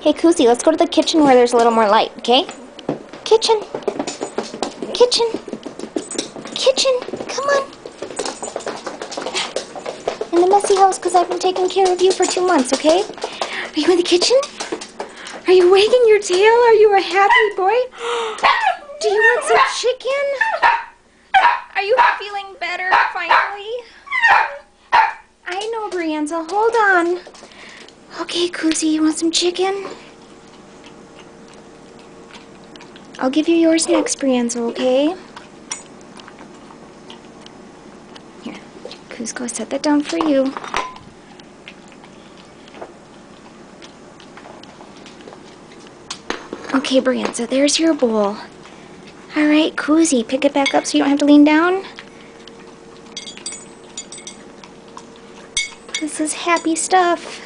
Hey, Koozie, let's go to the kitchen where there's a little more light, okay? Kitchen. Kitchen. Kitchen. Come on. In the messy house, because I've been taking care of you for 2 months, okay? Are you in the kitchen? Are you wagging your tail? Are you a happy boy? Do you want some chicken? Are you feeling better, finally? I know, Brianza. Hold on. Okay, Koozie, you want some chicken? I'll give you yours next, Brianza, okay? Here, Kuzco, set that down for you. Okay, Brianza, there's your bowl. Alright, Koozie, pick it back up so you don't have to lean down. This is happy stuff.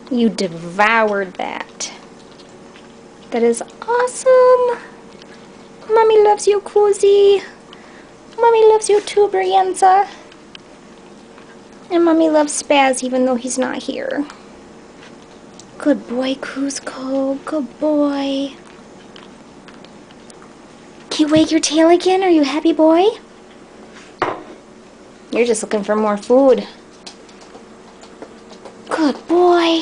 You devoured that. That is awesome. Mommy loves you, Koozie. Mommy loves you too, Brianza. And Mommy loves Spaz even though he's not here. Good boy, Kuzco. Good boy. Can you wag your tail again? Are you a happy boy? You're just looking for more food. Good boy.